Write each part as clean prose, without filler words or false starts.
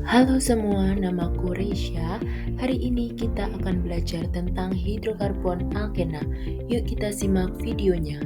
Halo semua, namaku Reisha. Hari ini kita akan belajar tentang hidrokarbon alkena. Yuk kita simak videonya.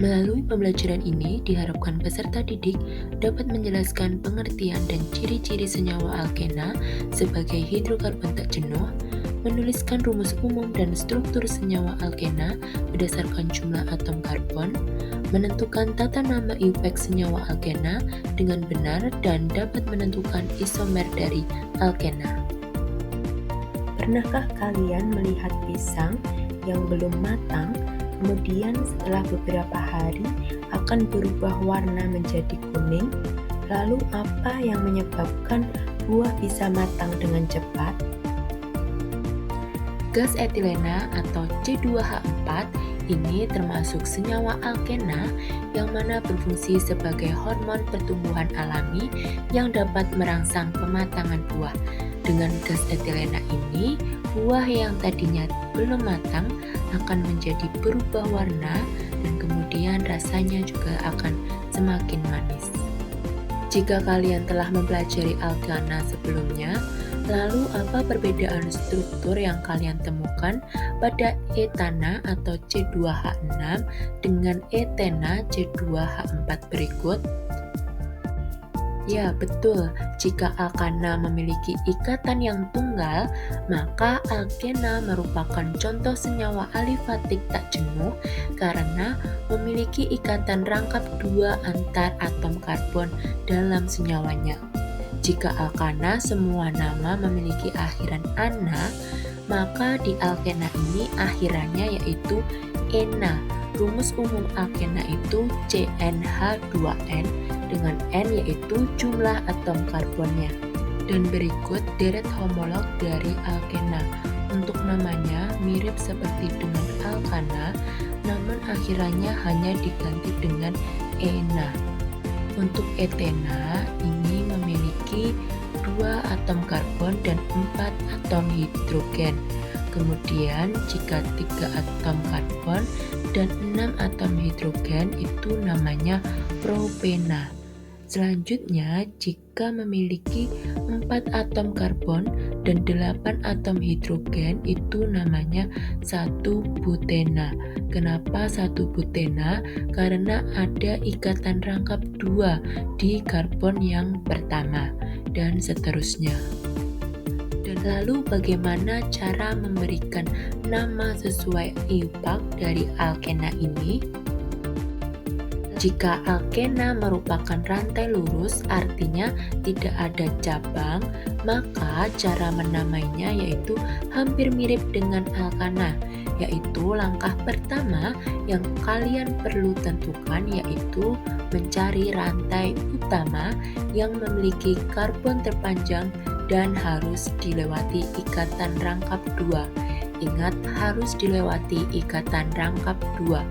Melalui pembelajaran ini, diharapkan peserta didik dapat menjelaskan pengertian dan ciri-ciri senyawa alkena sebagai hidrokarbon tak jenuh, menuliskan rumus umum dan struktur senyawa alkena berdasarkan jumlah atom karbon, menentukan tata nama IUPAC senyawa alkena dengan benar dan dapat menentukan isomer dari alkena. Pernahkah kalian melihat pisang yang belum matang, kemudian setelah beberapa hari akan berubah warna menjadi kuning? Lalu apa yang menyebabkan buah bisa matang dengan cepat? Gas etilena atau C2H4 ini termasuk senyawa alkena yang mana berfungsi sebagai hormon pertumbuhan alami yang dapat merangsang pematangan buah. Dengan gas etilena ini, buah yang tadinya belum matang akan menjadi berubah warna dan kemudian rasanya juga akan semakin manis. Jika kalian telah mempelajari alkena sebelumnya, lalu apa perbedaan struktur yang kalian temukan pada etana atau C2H6 dengan etena C2H4 berikut? Ya, betul. Jika alkana memiliki ikatan yang tunggal, maka alkena merupakan contoh senyawa alifatik tak jenuh karena memiliki ikatan rangkap dua antar atom karbon dalam senyawanya. Jika alkana semua nama memiliki akhiran "ana", maka di alkena ini akhirannya yaitu "ena". Rumus umum alkena itu CnH2n dengan N yaitu jumlah atom karbonnya. Dan berikut deret homolog dari alkena. Untuk namanya mirip seperti dengan alkana, namun akhirannya hanya diganti dengan ena. Untuk etena ini memiliki 2 atom karbon dan 4 atom hidrogen. Kemudian jika 3 atom karbon dan 6 atom hidrogen itu namanya propena. Selanjutnya, jika memiliki 4 atom karbon dan 8 atom hidrogen itu namanya 1 butena. Kenapa 1 butena? Karena ada ikatan rangkap 2 di karbon yang pertama dan seterusnya. Dan lalu bagaimana cara memberikan nama sesuai IUPAC dari alkena ini? Jika alkena merupakan rantai lurus, artinya tidak ada cabang, maka cara menamainya yaitu hampir mirip dengan alkana, yaitu langkah pertama yang kalian perlu tentukan yaitu mencari rantai utama yang memiliki karbon terpanjang dan harus dilewati ikatan rangkap 2. Ingat, harus dilewati ikatan rangkap 2.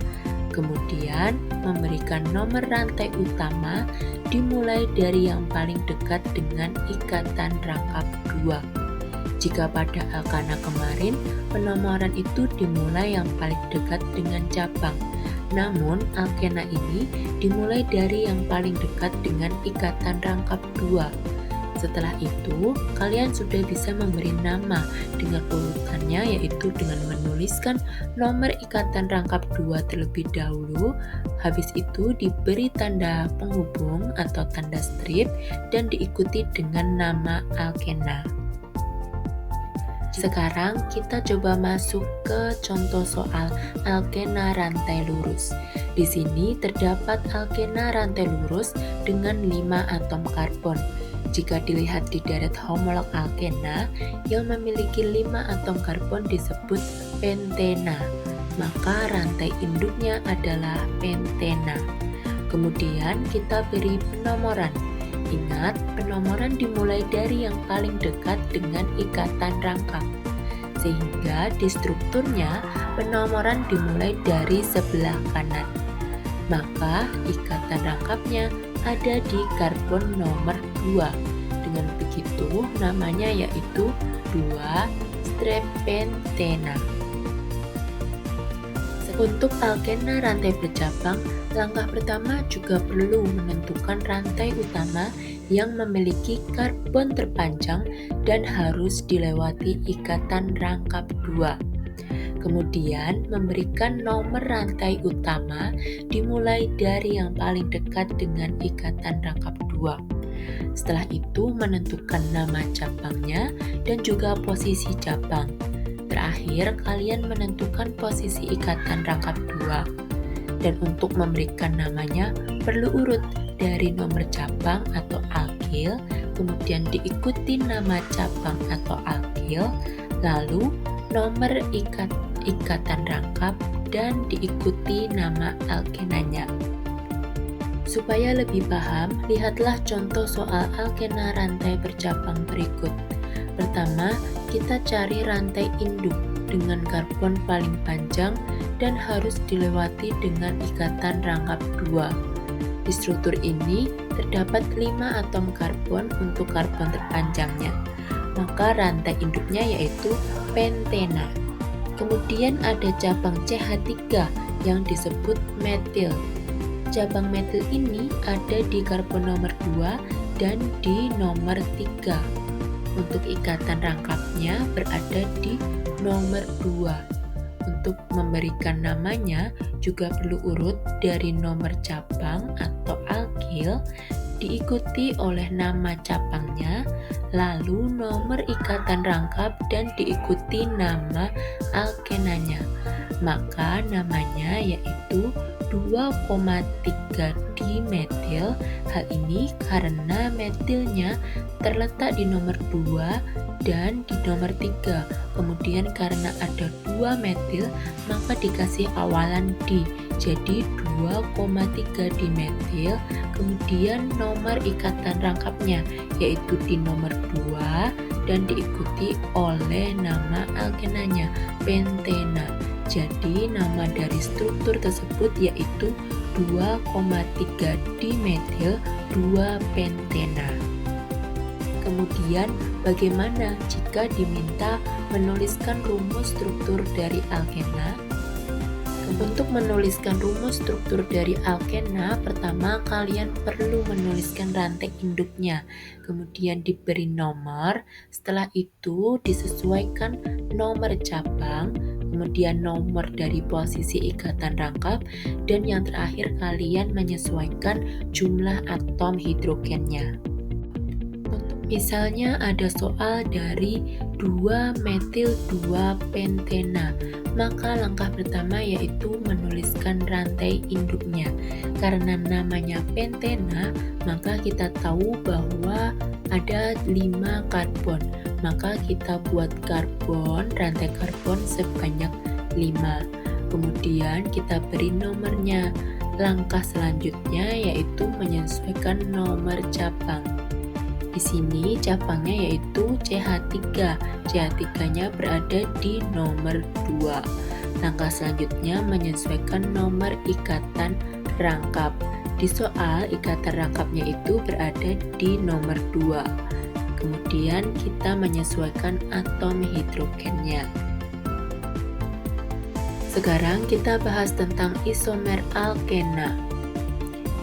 Kemudian memberikan nomor rantai utama dimulai dari yang paling dekat dengan ikatan rangkap 2. Jika pada alkana kemarin, penomoran itu dimulai yang paling dekat dengan cabang. Namun, alkena ini dimulai dari yang paling dekat dengan ikatan rangkap 2. Setelah itu, kalian sudah bisa memberi nama dengan urutannya yaitu dengan menuliskan nomor ikatan rangkap 2 terlebih dahulu, habis itu diberi tanda penghubung atau tanda strip dan diikuti dengan nama alkena. Sekarang kita coba masuk ke contoh soal alkena rantai lurus. Di sini terdapat alkena rantai lurus dengan 5 atom karbon. Jika dilihat di deret homolog alkena yang memiliki 5 atom karbon disebut pentena, maka rantai induknya adalah pentena. Kemudian kita beri penomoran. Ingat, penomoran dimulai dari yang paling dekat dengan ikatan rangkap. Sehingga di strukturnya penomoran dimulai dari sebelah kanan. Maka ikatan rangkapnya ada di karbon nomor 2. Dengan begitu namanya yaitu 2-strepentena. Untuk alkena rantai bercabang, langkah pertama juga perlu menentukan rantai utama yang memiliki karbon terpanjang dan harus dilewati ikatan rangkap 2. Kemudian memberikan nomor rantai utama dimulai dari yang paling dekat dengan ikatan rangkap 2. Setelah itu menentukan nama cabangnya dan juga posisi cabang. Terakhir, kalian menentukan posisi ikatan rangkap 2. Dan untuk memberikan namanya, perlu urut dari nomor cabang atau alkil, kemudian diikuti nama cabang atau alkil, lalu nomor ikatan rangkap, dan diikuti nama alkenanya. Supaya lebih paham, lihatlah contoh soal alkena rantai bercabang berikut. Pertama, kita cari rantai induk dengan karbon paling panjang dan harus dilewati dengan ikatan rangkap 2. Di struktur ini terdapat 5 atom karbon untuk karbon terpanjangnya. Maka rantai induknya yaitu pentena. Kemudian ada cabang CH3 yang disebut metil. Cabang metil ini ada di karbon nomor 2 dan di nomor 3. Untuk ikatan rangkapnya berada di nomor 2. Untuk memberikan namanya juga perlu urut dari nomor cabang atau alkil, diikuti oleh nama cabangnya, lalu nomor ikatan rangkap dan diikuti nama alkenanya. Maka namanya yaitu 2,3 dimetil. Hal ini karena metilnya terletak di nomor 2 dan di nomor 3. Kemudian karena ada 2 metil, maka dikasih awalan di. Jadi 2,3 dimetil. Kemudian nomor ikatan rangkapnya yaitu di nomor 2 dan diikuti oleh nama alkenanya, pentena. Jadi nama dari struktur tersebut yaitu 2,3 dimetil 2 pentena. Kemudian bagaimana jika diminta menuliskan rumus struktur dari alkena? Untuk menuliskan rumus struktur dari alkena, pertama kalian perlu menuliskan rantai induknya, kemudian diberi nomor, setelah itu disesuaikan nomor cabang, kemudian nomor dari posisi ikatan rangkap, dan yang terakhir kalian menyesuaikan jumlah atom hidrogennya. Misalnya ada soal dari 2 metil 2 pentena, maka langkah pertama yaitu menuliskan rantai induknya. Karena namanya pentena, maka kita tahu bahwa ada 5 karbon, maka kita buat rantai karbon sebanyak 5. Kemudian kita beri nomornya. Langkah selanjutnya yaitu menyesuaikan nomor cabang. Di sini cabangnya yaitu CH3. CH3-nya berada di nomor 2. Langkah selanjutnya menyesuaikan nomor ikatan rangkap. Di soal ikatan rangkapnya itu berada di nomor 2. Kemudian kita menyesuaikan atom hidrogennya. Sekarang kita bahas tentang isomer alkena.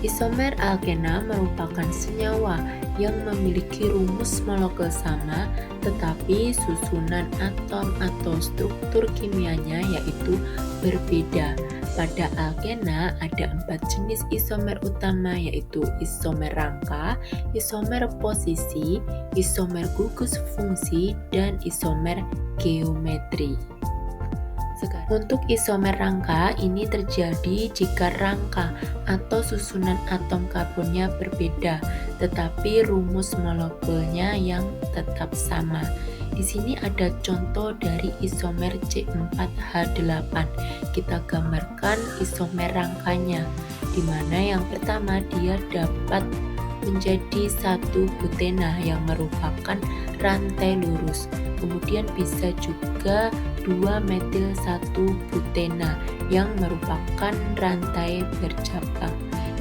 Isomer alkena merupakan senyawa yang memiliki rumus molekul sama, tetapi susunan atom atau struktur kimianya yaitu berbeda. Pada alkena ada 4 jenis isomer utama yaitu isomer rangka, isomer posisi, isomer gugus fungsi, dan isomer geometri. Untuk isomer rangka ini terjadi jika rangka atau susunan atom karbonnya berbeda, tetapi rumus molekulnya yang tetap sama. Di sini ada contoh dari isomer C4H8. Kita gambarkan isomer rangkanya, di mana yang pertama dia dapat menjadi 1 butena yang merupakan rantai lurus. Kemudian bisa juga 2 metil 1 butena yang merupakan rantai bercabang.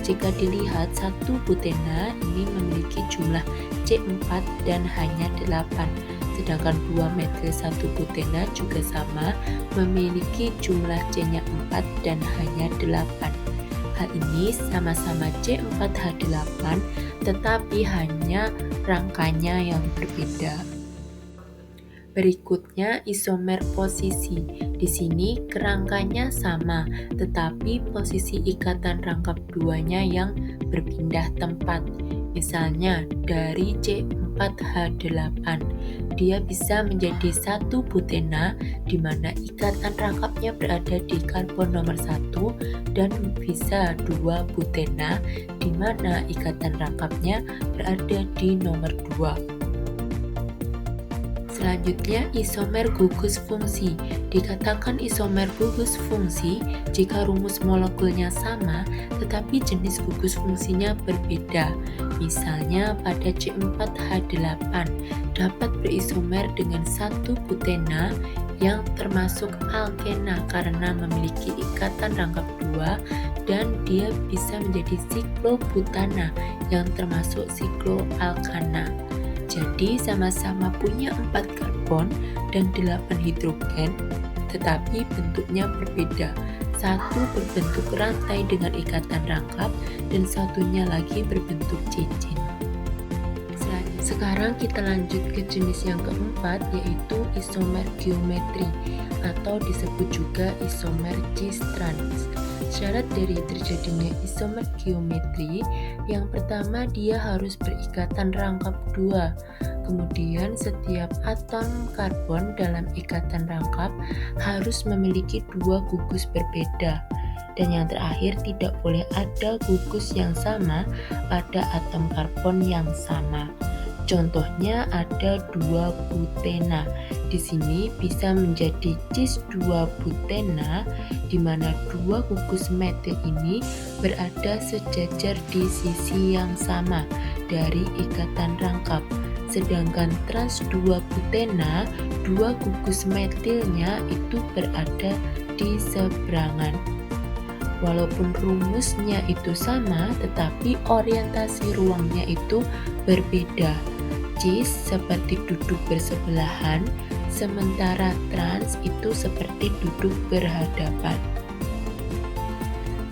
Jika dilihat 1 butena ini memiliki jumlah C4 dan hanya 8. sedangkan 2 metil 1 butena juga sama, memiliki jumlah C-nya 4 dan hanya 8. Hal ini sama-sama C4H8, tetapi hanya rangkanya yang berbeda. Berikutnya isomer posisi. Di sini kerangkanya sama, tetapi posisi ikatan rangkap duanya yang berpindah tempat. Misalnya dari C4H8, dia bisa menjadi 1 butena di mana ikatan rangkapnya berada di karbon nomor 1 dan bisa 2 butena di mana ikatan rangkapnya berada di nomor 2. Selanjutnya, isomer gugus fungsi. Dikatakan isomer gugus fungsi jika rumus molekulnya sama, tetapi jenis gugus fungsinya berbeda. Misalnya pada C4H8 dapat berisomer dengan 1 butena yang termasuk alkena karena memiliki ikatan rangkap 2 dan dia bisa menjadi siklobutana yang termasuk sikloalkana. Jadi sama-sama punya 4 karbon dan 8 hidrogen, tetapi bentuknya berbeda. Satu berbentuk rantai dengan ikatan rangkap dan satunya lagi berbentuk cincin. Sekarang kita lanjut ke jenis yang keempat, yaitu isomer geometri atau disebut juga isomer cis-trans. Syarat dari terjadinya isomer geometri, yang pertama dia harus berikatan rangkap 2. Kemudian setiap atom karbon dalam ikatan rangkap harus memiliki 2 gugus berbeda. Dan yang terakhir, tidak boleh ada gugus yang sama pada atom karbon yang sama. Contohnya ada 2 butena. Di sini bisa menjadi cis 2 butena di mana 2 gugus metil ini berada sejajar di sisi yang sama dari ikatan rangkap. Sedangkan trans 2 butena, 2 gugus metilnya itu berada di seberangan. Walaupun rumusnya itu sama, tetapi orientasi ruangnya itu berbeda. Cis seperti duduk bersebelahan, sementara trans itu seperti duduk berhadapan.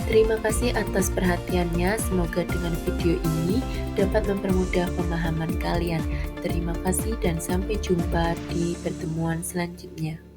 Terima kasih atas perhatiannya. Semoga dengan video ini dapat mempermudah pemahaman kalian. Terima kasih dan sampai jumpa di pertemuan selanjutnya.